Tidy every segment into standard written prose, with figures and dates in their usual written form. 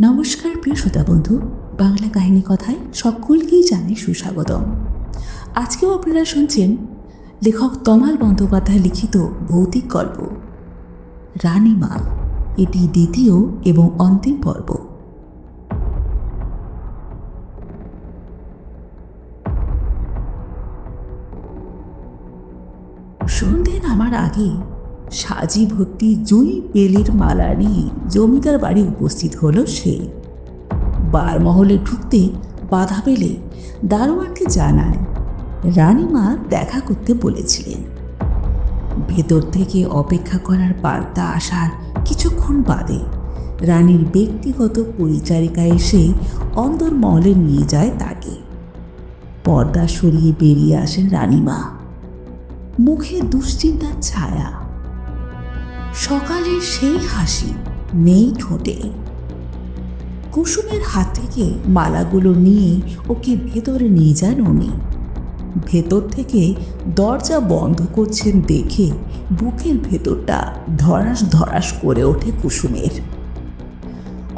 নমস্কার প্রিয় শ্রোতা বন্ধু, বাংলা কাহিনী কথায় সকলকেই জানাই সুস্বাগতম। আজকেও আপনারা শুনছেন লেখক তমাল বন্দ্যোপাধ্যায় লিখিত ভৌতিক গল্প রানীমা। এটি দ্বিতীয় এবং অন্তিম পর্ব। সন্ধে নামার আগে সাজি ভর্তি জুঁই বেলির মালা নিয়ে জমিদার বাড়ি উপস্থিত হলো সে। বারমহলে ঢুকতে বাধা পেলে দারোয়ানকে জানায় রানীমা দেখা করতে বলেছিলেন। ভেতর থেকে অপেক্ষা করার বার্তা আসার কিছুক্ষণ বাদে রানীর ব্যক্তিগত পরিচারিকা এসে অন্দরমহলে নিয়ে যায় তাকে। পর্দা সরিয়ে বেরিয়ে আসেন রানীমা, মুখে দুশ্চিন্তার ছায়া। সকালের সেই হাসি নেই ঠোঁটে। কুসুমের হাত থেকে মালাগুলো নিয়ে ওকে ভেতরে নিয়ে যান উনি। ভেতর থেকে দরজা বন্ধ করছেন দেখে বুকের ভেতরটা ধরাস ধরাস করে ওঠে কুসুমের।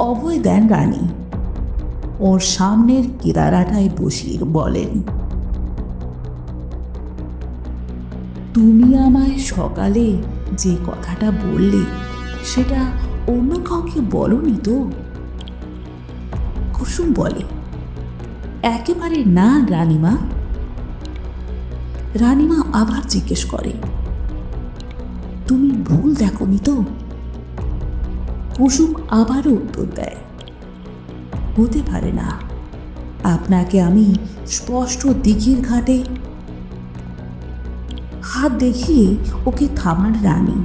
অভয় দেন রানী, ওর সামনের কেদারাটায় বসিয়ে বলেন, তুমি আমায় সকালে যে কথাটা বললে সেটা অন্য কাউকে বলনি তো? কুসুম বলে, একেবারে না রানীমা। রানীমা আবার জিজ্ঞেস করে, তুমি ভুল দেখোনি তো? কুসুম আবারও উত্তর দেয়, হতে পারে না, আপনাকে আমি স্পষ্ট দিঘির ঘাটে। হাত দেখিয়ে ওকে থামান রানী।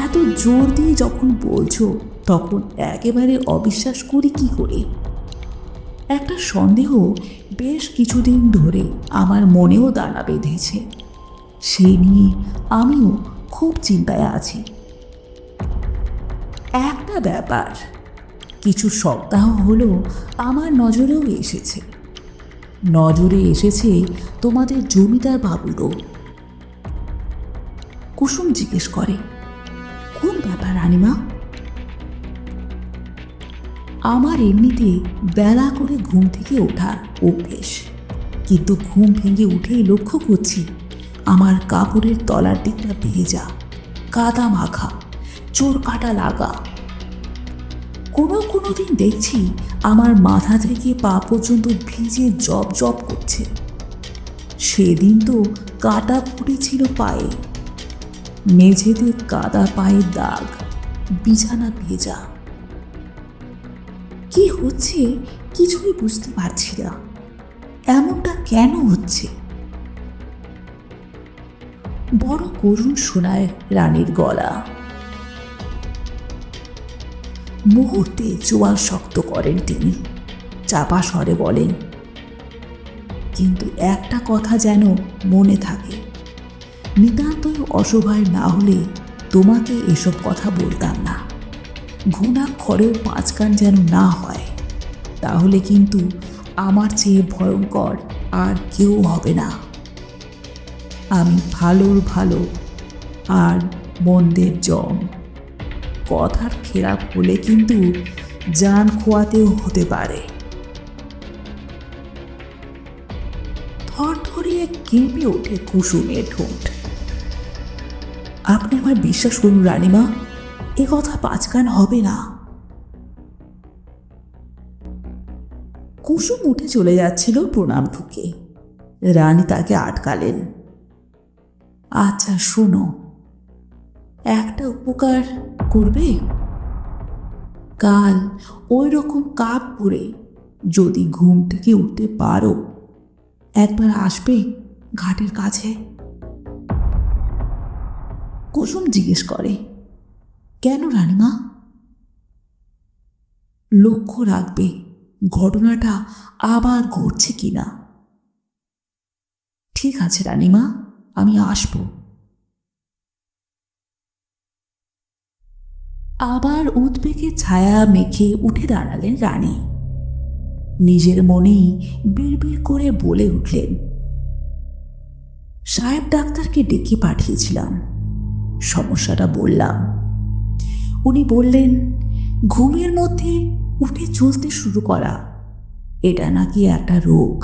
এত জোর দিয়ে যখন বলছো তখন একেবারে অবিশ্বাস করি কি করে? একটা সন্দেহ বেশ কিছুদিন ধরে আমার মনেও দানা বেঁধেছে, সেই নিয়ে আমিও খুব চিন্তায় আছি। একটা ব্যাপার কিছু সপ্তাহ হলো আমার নজরেও এসেছে। নজরে এসেছে তোমাদের জমিদার বাবুরও। কুসুম জিজ্ঞেস করে, কোন ব্যাপার রানীমা? আমার এমনিতে বেলা করে ঘুম থেকে ওঠার অভ্যেস, কিন্তু ঘুম ভেঙে উঠেই লক্ষ্য করছি আমার কাপড়ের তলার দিকটা ভেজা, কাদা মাখা, চোর কাটা লাগা। কোনো দিন দেখছি আমার মাথা থেকে পা পর্যন্ত ভিজে জব জব করছে। সেদিন তো কাটা ফুটেছিল পায়ে, মেঝেতে কাদা পায়ের দাগ, বিছানা ভেজা। কি হচ্ছে কিছুই বুঝতে পারছি না। এমনটা কেন হচ্ছে? বড় করুণ শোনায় রানীর গলা। মুহূর্তে চোয়াল শক্ত করেন তিনি, চাপা স্বরে বলেন, কিন্তু একটা কথা যেন মনে থাকে, নিতান্তই অসহায় না হলে তোমাকে এসব কথা বলতাম না। ঘুণাক্ষরেও 5 কান যেন না হয়, তাহলে কিন্তু আমার চেয়ে ভয়ঙ্কর আর কেউ হবে না। আমি ভালোর ভালো আর মন্দের জম। কথার খেলাপ হলে কিন্তু জান খোয়াতেও হতে পারে। থরথরিয়ে কেঁপে ওঠে কুসুমের ঠোঁট। আপনি আমায় বিশ্বাস করুন রানীমা, এ কথা 5 কান হবে না। কুসুম উঠে চলে যাচ্ছিল প্রণাম ঠুকে। রানী তাকে আটকালেন। আচ্ছা শোনো, একটা উপকার করবে? কাল ওই রকম কাপ পরে যদি ঘুম থেকে উঠতে পারো, একবার আসবে ঘাটের কাছে। কুসুম জিজ্ঞেস করে, কেন রানীমা? লক্ষ্য রাখবে ঘটনাটা আবার ঘটছে কিনা। ঠিক আছে রানীমা, আমি আসব। আবার উদ্বেগের ছায়া মেখে উঠে দাঁড়ালেন রানী। নিজের মনেই বিড়বিড় করে বলে উঠলেন, সাহেব ডাক্তারকে ডেকে পাঠিয়েছিলাম, সমস্যাটা বললাম। উনি বললেন ঘুমের মধ্যে উঠে চলতে শুরু করা এটা নাকি একটা রোগ।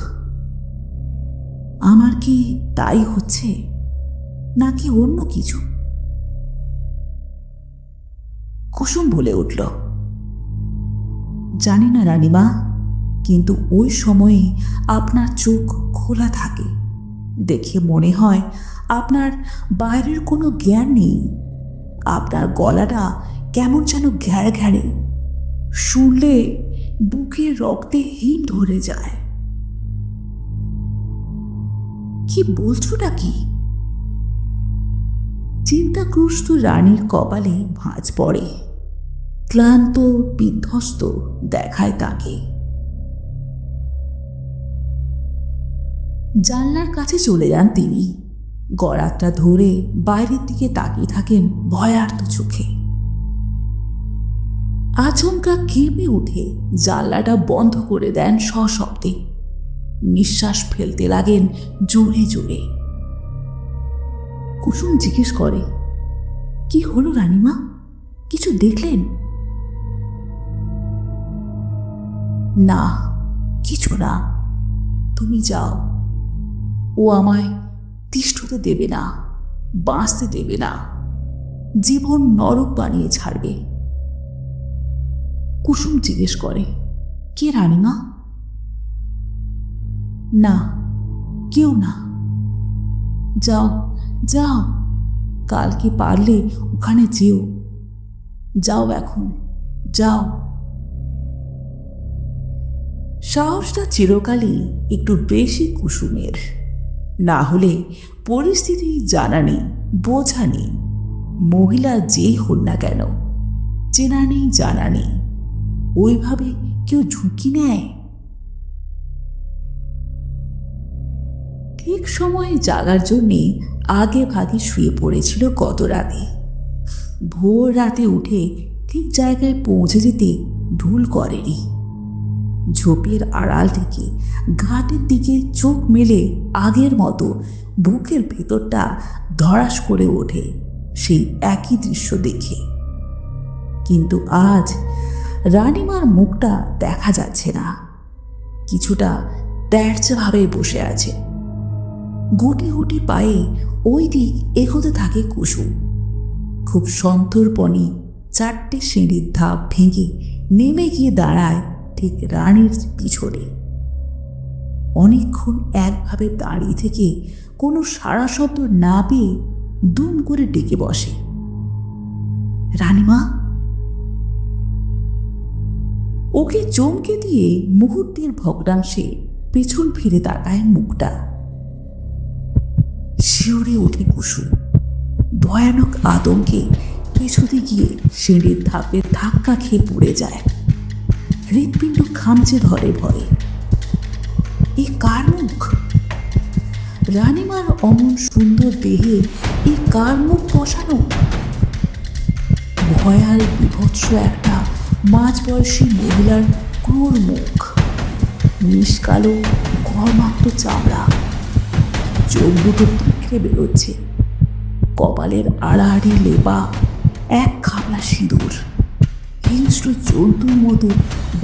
আমার কি তাই হচ্ছে নাকি অন্য কিছু? কুসুম বলে উঠল, জানি না রানীমা, কিন্তু ওই সময়ে আপনার চোখ খোলা থাকে দেখে মনে হয় আপনার বাইরের কোনো জ্ঞান নেই। আপনার গলাটা কেমন যেন ঘ্যাড় ঘ্যাড়ে, শুনলে বুকের রক্তে হিম ধরে যায়। কি বলছোটা কি? চিন্তাগ্রস্ত রানীর কপালে ভাঁজ পড়ে, ক্লান্ত বিধ্বস্ত দেখায় তাকে। জানলার কাছে চলে যান তিনি, গড়াতটা ধরে বাইরের দিকে তাকিয়ে থাকেন ভয়ার্ত চোখে। আচমকা কেঁপে উঠে জানলাটা বন্ধ করে দেন সশব্দে, নিঃশ্বাস ফেলতে লাগেন জোরে জোরে। কুসুম জিজ্ঞেস করে, কি হলো রানীমা, কিছু দেখলেন? না, কিছু না, তুমি যাও। ও আমায় তিষ্ঠতে দেবে না, বাঁচতে দেবে না, জীবন নরক বানিয়ে ছাড়বে। কুসুম জিজ্ঞেস করে, কে রানীমা? না, কেউ না, যাও যাও, কালকে পারলে ওখানে যেও, যাও এখন, যাও। সাহসটা চিরকালই একটু বেশি কুসুমের, না হলে পরিস্থিতি জানা নেই, বোঝা নেই, মহিলা যেই হন না কেন, চেনা নেই জানা নেই, ওইভাবে কেউ ঝুঁকি নেয়? ঠিক সময়ে জাগার জন্যে আগে ভাগে শুয়ে পড়েছিল গত রাতে। ভোর রাতে উঠে ঠিক জায়গায় পৌঁছে যেতে ভুল করেনি। ঝোপের আড়াল থেকে ঘাটের দিকে চোখ মেলে আগের মতো বুকের ভেতরটা ধড়াস করে ওঠে সেই একই দৃশ্য দেখে। কিন্তু আজ রানীমার মুখটা দেখা যাচ্ছে না, কিছুটা দ্যার্চভাবে বসে আছে। গুটি গুটি পায়ে ওই দিক এগোতে থাকে কুসুম। খুব সন্তর্পণে 4টে সিঁড়ির ধাপ ভেঙে নেমে গিয়ে দাঁড়ায় ঠিক রানীর পিছনে। অনেকক্ষণ একভাবে দাঁড়িয়ে থেকে কোনো সাড়া শব্দ না পেয়ে দুম করে ডেকে বসে, রানীমা। ওকে চমকে দিয়ে মুহূর্তের ভগ্নাংশে পেছন ফিরে তাকায় মুখটা। শিউরে ওঠে কুসুম, ভয়ানক আতঙ্কে পেছনে গিয়ে সিঁড়ির ধাপে ধাক্কা খেয়ে পড়ে যায়। হৃৎপিণ্ড খামচে ধরে ভয়ে। এ কার মুখ? রানীমার অমন সুন্দর দেহে এ কার মুখ বসানো? ভয়াল বিভৎস একটা মাঝবয়সী মহিলার ক্রূর মুখ, নিষ্কালো ঘর্মাক্ত চামড়া, চোখ দুটো তীক্ষ্ণে বেরোচ্ছে, কপালের আড়াআড়ি লেপা এক খাবলা সিঁদুর। হিংস্র জন্তুর মতো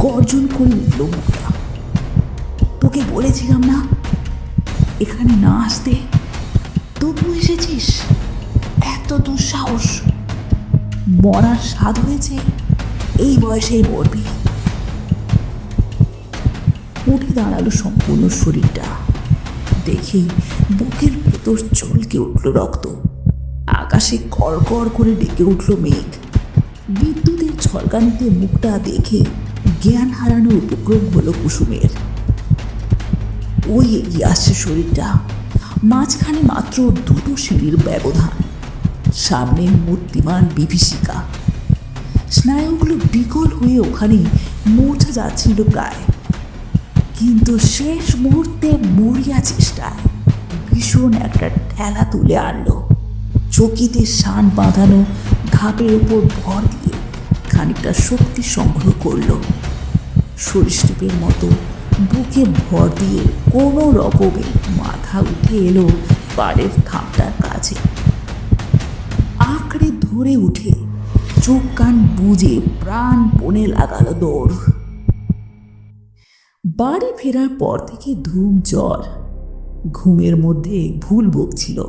গর্জন করে উঠল মুখটা। তোকে বলেছিলাম না এখানে না আসতে, তবু এসেছিস? এত দুঃসাহস! মরার স্বাদ হয়েছে, এই বয়সেই মরবি। উঠে দাঁড়ালো সম্পূর্ণ শরীরটা, দেখে বুকের ভেতর চলকে উঠল রক্ত। আকাশে কড়কড় করে ডেকে উঠল মেঘ। বিদ্যুতের ঝলকানিতে মুখটা দেখে জ্ঞান হারানোর উপক্রম হলো কুসুমের। ওই এগিয়ে আসছে শরীরটা, মাঝখানে মাত্র 2টো সিঁড়ির ব্যবধান, সামনে মূর্তিমান বিভীষিকা। স্নায়ুগুলো বিকল হয়ে ওখানে মরতে যাচ্ছিল প্রায়, কিন্তু শেষ মুহূর্তে মরিয়া চেষ্টায় ভীষণ একটা ঠেলা তুলে আনলো। চকিতে শান বাঁধানো ধাপের উপর ভর দিয়ে খানিকটা শক্তি সংগ্রহ করল। সরীসৃপের মতো বুকে ভর দিয়ে কোনো রকমে মাথা উঠে এলো পাড়ের থামটার কাছে। আঁকড়ে ধরে উঠে চোখ কান বুজে প্রাণপণে লাগালো দৌড়। বাড়ি ফেরার পর থেকে ধুম জ্বর, ঘুমের মধ্যে ভুল বকছিল,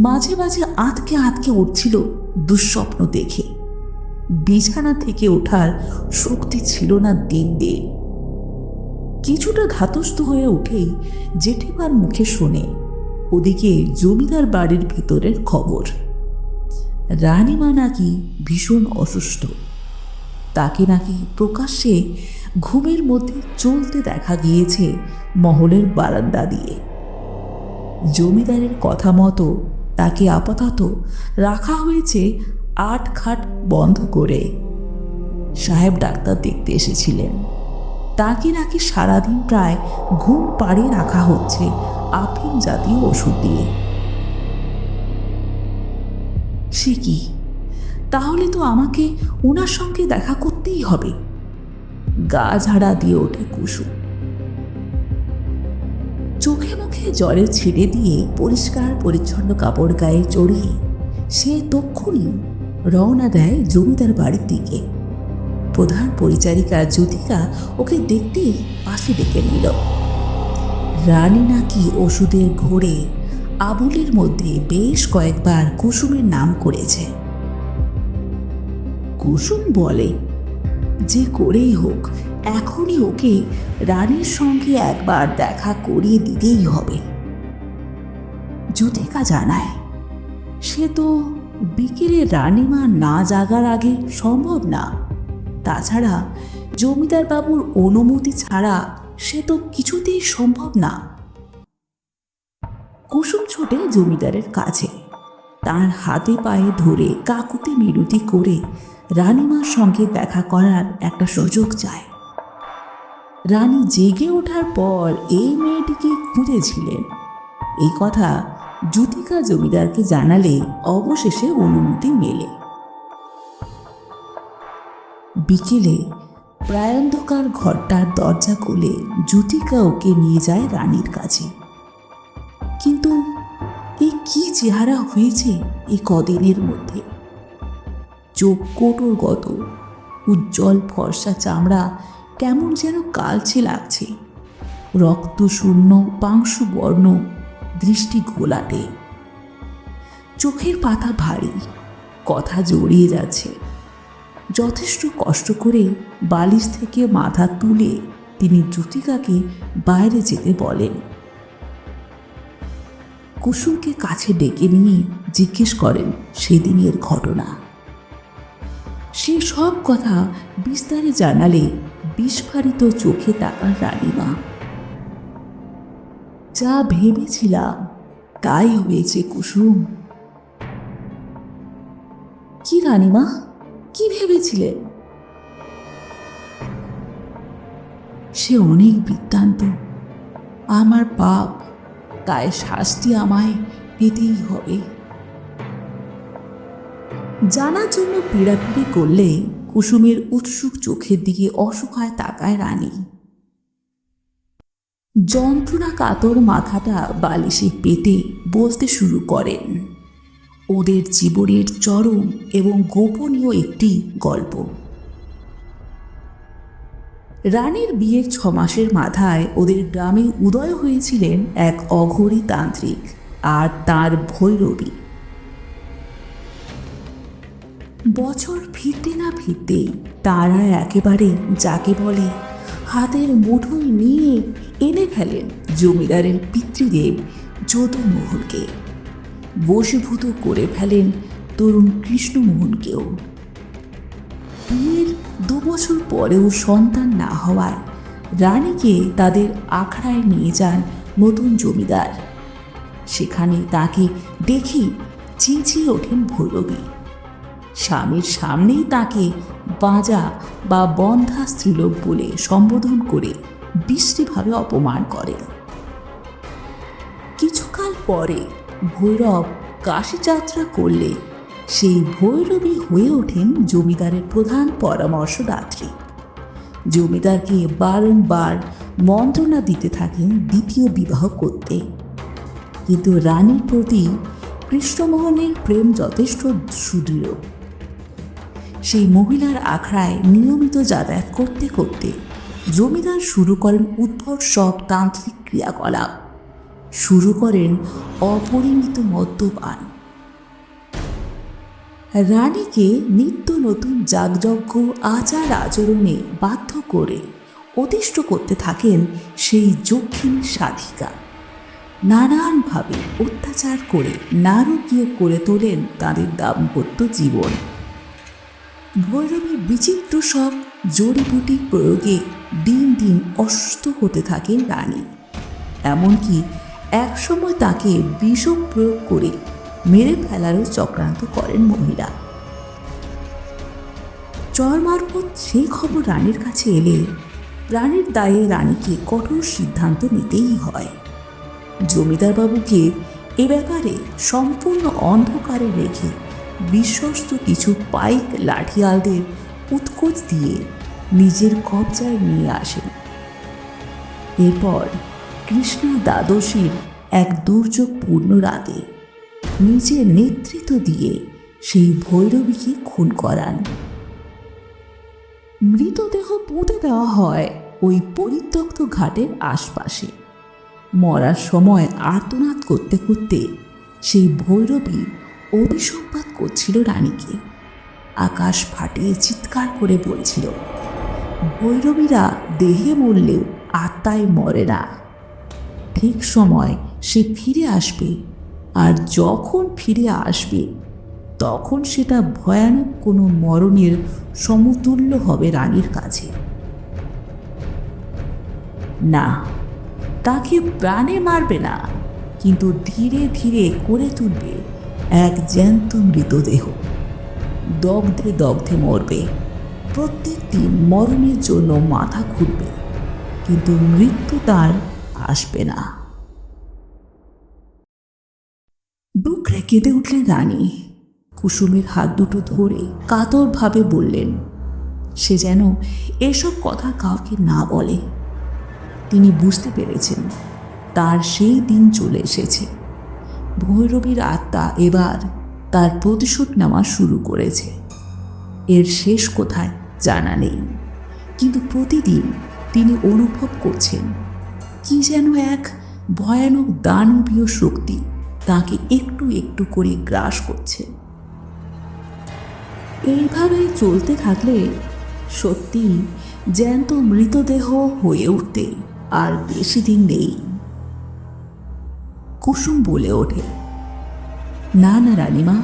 মাঝে মাঝে আঁতকে আঁতকে উঠছিল দুঃস্বপ্ন দেখে। বিছানা থেকে ওঠার শক্তি ছিল না দিন দিন। কিছুটা ধাতস্থ হয়ে উঠেই জেঠিমার মুখে শোনে ওদিকে জমিদার বাড়ির ভিতরের খবর। রানীমা নাকি ভীষণ অসুস্থ, তাকে নাকি প্রকাশ্যে ঘুমের মধ্যে চলতে দেখা গিয়েছে মহলের বারান্দা দিয়ে। জমিদারের কথা মতো তাকে আপাতত রাখা হয়েছে 8 খাট বন্ধ করে। সাহেব ডাক্তার দেখতে এসেছিলেন, তাকে নাকি সারাদিন প্রায় ঘুম পাড়িয়ে রাখা হচ্ছে আফিম জাতীয় ওষুধ দিয়ে। সে কি, তাহলে তো আমাকে ওনার সঙ্গে দেখা করতেই হবে। গা ঝাড়া দিয়ে ওঠে কুসুম। চোখে মুখে জলের ছিটে দিয়ে পরিষ্কার পরিচ্ছন্ন কাপড় গায়ে চড়িয়ে সে তক্ষুনি রওনা দেয় জমিদার বাড়ির দিকে। প্রধান পরিচারিকা জ্যোতিকা ওকে দেখতেই পাশে ডেকে নিল। রানী নাকি ওষুধের ঘোরে আবুলের মধ্যে বেশ কয়েকবার কুসুমের নাম করেছে। কুসুম বলে যে করেই হোক এখনই ওকে রানীর সঙ্গে একবার দেখা করিয়ে দিতেই হবে। জ্যোতিকা জানায় সে তো বিকেলে রানীমা না জাগার আগে সম্ভব না। তাছাড়া জমিদার বাবুর অনুমতি ছাড়া সে তো কিছুতেই সম্ভব না। কুসুম ছোটে জমিদারের কাছে, তার হাতে পায়ে ধরে কাকুতি মিনতি করে রানীমার সঙ্গে দেখা করার একটা সুযোগ চায়। রানী জেগে ওঠার পর এই মেয়েটিকে খুঁজেছিলেন, এই কথা জ্যোতিকা জমিদারকে জানালে অবশেষে অনুমতি মেলে। বিকেলে প্রায়ন্ধকার ঘরটার দরজা খুলে জ্যোতিকা ওকে নিয়ে যায় রানীর কাছে। কিন্তু এই কি চেহারা হয়েছে এই কদিনের মধ্যে! চোখ কোটর গত, উজ্জ্বল ফর্সা চামড়া কেমন যেন কালচে লাগছে, রক্ত শূন্য পাংশু বর্ণ, দৃষ্টি ঘোলাটে, চোখের পাতা ভারী, কথা জড়িয়ে যাচ্ছে। যথেষ্ট কষ্ট করে বালিশ থেকে মাথা তুলে তিনি জ্যোতিকাকে বাইরে যেতে বলেন। কুসুমকে কাছে ডেকে নিয়ে জিজ্ঞেস করেন সেদিনের ঘটনা। সে সব কথা বিস্তারে জানালে বিস্ফারিত চোখে তাকান রানীমা। যা ভেবেছিলাম তাই হয়েছে কুসুম। কি রানীমা, কি ভেবেছিলেন? সে অনেক বৃত্তান্ত, আমার পাপ, তাই শাস্তি আমায় পেতেই হবে। জানার জন্য পীড়াপিড়ি করলে কুসুমের উৎসুক চোখের দিকে অসহায় তাকায় রানী। যন্ত্রণা কাতর মাথাটা বালিশে পেতে বলতে শুরু করেন ওদের জীবনের চরম এবং গোপনীয় একটি গল্প। রানীর বিয়ের 6 মাসের মাথায় ওদের গ্রামে উদয় হয়েছিলেন এক অঘরী তান্ত্রিক আর তার ভৈরবী। বছর ফিরতে না ফিরতেই তারা একেবারে যাকে বলে হাতের মুঠোয় নিয়ে এনে ফেলেন জমিদারের পিতৃদেব যদুমোহনকে, বশীভূত করে ফেলেন তরুণ কৃষ্ণমোহনকেও। বিয়ের 2 বছর পরেও সন্তান না হওয়ায় রানীকে তাদের আখড়ায় নিয়ে যান নতুন জমিদার। সেখানে তাকে দেখে চেঁচিয়ে ওঠেন ভৈরবী। স্বামীর সামনেই তাকে বাঁজা বা বন্ধা স্ত্রীলোক বলে সম্বোধন করে বিশ্রীভাবে অপমান করে। কিছুকাল পরে ভৈরব কাশী যাত্রা করলে সেই ভৈরবী হয়ে ওঠেন জমিদারের প্রধান পরামর্শদাত্রী। জমিদারকে বারংবার মন্ত্রণা দিতে থাকেন দ্বিতীয় বিবাহ করতে, কিন্তু রানীর প্রতি কৃষ্ণমোহনের প্রেম যথেষ্ট সুদৃঢ়। সেই মহিলার আখড়ায় নিয়মিত যাতায়াত করতে করতে জমিদার শুরু করেন উদ্ভট সব তান্ত্রিক ক্রিয়াকলাপ, শুরু করেন অপরিমিত মদ্যপান। রানীকে নিত্য নতুন যাগযজ্ঞ আচার আচরণে বাধ্য করে অতিষ্ঠ করতে থাকেন সেই যক্ষিণী সাধিকা। নানানভাবে অত্যাচার করে নারকীয় করে তোলেন তাদের দাম্পত্য জীবন। ভৈরবীর বিচিত্র সব জড়িবুটি প্রয়োগে দিন দিন অসুস্থ হতে থাকেন রানী। এমনকি একসময় তাকে বিষ প্রয়োগ করে মেরে ফেলারও চক্রান্ত করেন মহিলা। চর মারফত সেই খবর রানীর কাছে এলে প্রাণের দায়ে রানীকে কঠোর সিদ্ধান্ত নিতেই হয়। জমিদার বাবুকে এ ব্যাপারে সম্পূর্ণ অন্ধকারে রেখে বিশ্বস্ত কিছু পাইক লাঠিয়ালদের উৎকোচ দিয়ে নিজের কবজায় নিয়ে আসেন। এরপর কৃষ্ণা দ্বাদশীর এক দুর্যোগপূর্ণ রাতে নিজের নেতৃত্ব দিয়ে সেই ভৈরবীকে খুন করান। মৃতদেহ পুঁতে দেওয়া হয় ওই পরিত্যক্ত ঘাটের আশপাশে। মরার সময় আর্তনাদ করতে করতে সেই ভৈরবী অভিসম্পাত করছিল রানীকে। আকাশ ফাটিয়ে চিৎকার করে বলছিল, ভৈরবীরা দেহে মরলেও আত্মায় মরে না। ঠিক সময় সে ফিরে আসবে, আর যখন ফিরে আসবে তখন সেটা ভয়ানক কোনো মরণের সমতুল্য হবে রানীর কাছে। না, তাকে প্রাণে মারবে না, কিন্তু ধীরে ধীরে করে তুলবে এক জ্যান্ত মৃতদেহ। দগ্ধে দগ্ধে মরবে। প্রত্যেক দিন মরণের জন্য মাথা ঘুরবে, কিন্তু মৃত্যু তার আসবে না। ডুকরে কেঁদে উঠলেন রানী। কুসুমের হাত দুটো ধরে কাতরভাবে বললেন সে যেন এসব কথা কাউকে না বলে। তিনি বুঝতে পেরেছেন তার সেই দিন চলে এসেছে। ভৈরবীর আত্মা এবার তার প্রতিশোধ নেওয়া শুরু করেছে। এর শেষ কোথায় জানা নেই, কিন্তু প্রতিদিন তিনি অনুভব করছেন কি যেন এক ভয়ানক দানবীয় শক্তি তাকে একটু একটু করে গ্রাস করছে। এইভাবে চলতে থাকলে সত্যি জ্যান্ত মৃতদেহ হয়ে উঠতে আর বেশি দিন নেই। কুসুম বলে ওঠে, না না রানীমা,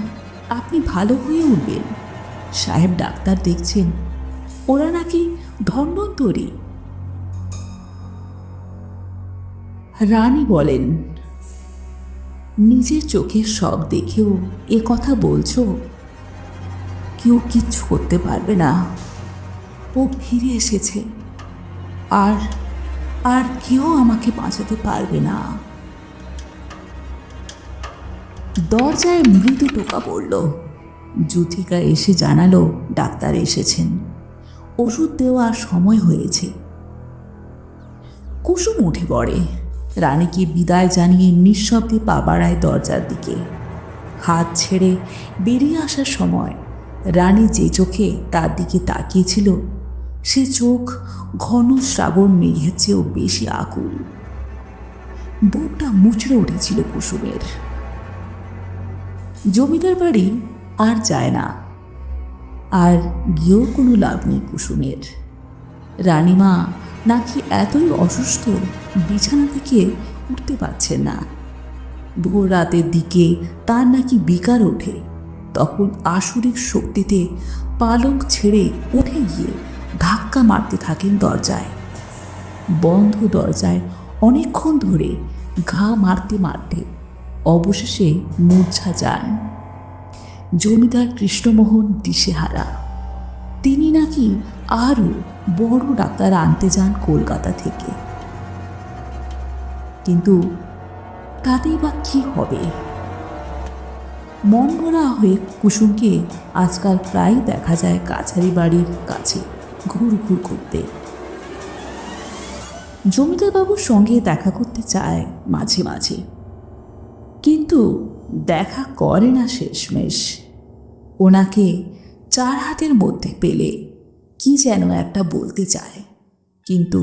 আপনি ভালো হয়ে উঠবেন। সাহেব ডাক্তার দেখছেন, ওরা নাকি ধন্বন্তরী। রানী বলেন, নিজের চোখে সব দেখেও এ কথা বলছো? কেউ কিচ্ছু করতে পারবে না। ও ফিরে এসেছে, আর আর কেউ আমাকে বাঁচাতে পারবে না। দরজায় মৃদু টোকা পড়ল। যুথিকা এসে জানালো ডাক্তার এসেছেন, ওষুধ দেওয়ার সময় হয়েছে। কুসুম উঠে পড়ে। রানীকে বিদায় জানিয়ে নিঃশব্দে পা বাড়ায় দরজার দিকে। হাত ছেড়ে বেরিয়ে আসার সময় রানী যে চোখে তার দিকে তাকিয়েছিল সে চোখ ঘন শ্রাবণ মেঘের চেয়েও বেশি আকুল। বুকটা মুচড়ে উঠেছিল কুসুমের। জমিদার বাড়ি আর যায় না, আর গিয়েও কোনো লাভ নেই কুসুমের। রানীমা নাকি এতই অসুস্থ বিছানা থেকে উঠতে পারছেন না। ভোর রাতের দিকে তার নাকি বিকার ওঠে। তখন আসুরিক শক্তিতে পালঙ্ক ছেড়ে উঠে গিয়ে ধাক্কা মারতে থাকেন দরজায়। বন্ধ দরজায় অনেকক্ষণ ধরে ঘা মারতে মারতে অবশেষে মূর্ছা যান। জমিদার কৃষ্ণমোহন দিশেহারা। তিনি নাকি আরও বড় ডাক্তার আনতে যান কলকাতা থেকে। কিন্তু তাতেই বা কী হবে? মন গড়া হয়ে কুসুমকে আজকাল প্রায় দেখা যায় কাছারি বাড়ির কাছে ঘুর ঘুর করতে। জমিদারবাবুর সঙ্গে দেখা করতে চায় মাঝে মাঝে, কিন্তু দেখা করে না শেষমেশ। ওনাকে চার হাতের মধ্যে পেলে কি যেন একটা বলতে চায়, কিন্তু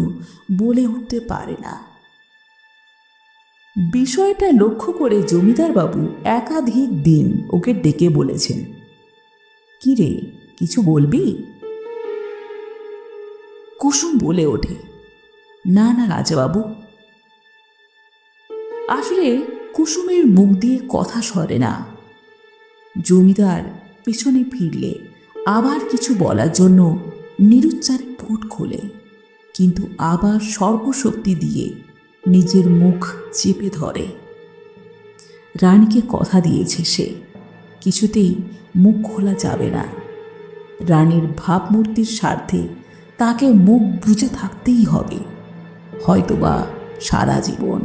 বলে উঠতে পারে না। বিষয়টা লক্ষ্য করে জমিদার বাবু একাধিক দিন ওকে ডেকে বলেছেন, কি রে, কিছু বলবি? কুসুম বলে ওঠে, না না রাজাবাবু। আসলে কুসুমের মুখ দিয়ে কথা সরে না। জমিদার পেছনে ফিরলে আবার কিছু বলার জন্য নিরুচ্চারে ঠোঁট খোলে, কিন্তু আবার সর্বশক্তি দিয়ে নিজের মুখ চেপে ধরে। রানীকে কথা দিয়েছে সে, কিছুতেই মুখ খোলা যাবে না। রানীর ভাবমূর্তির স্বার্থে তাকে মুখ বুজে থাকতেই হবে, হয়তোবা সারা জীবন।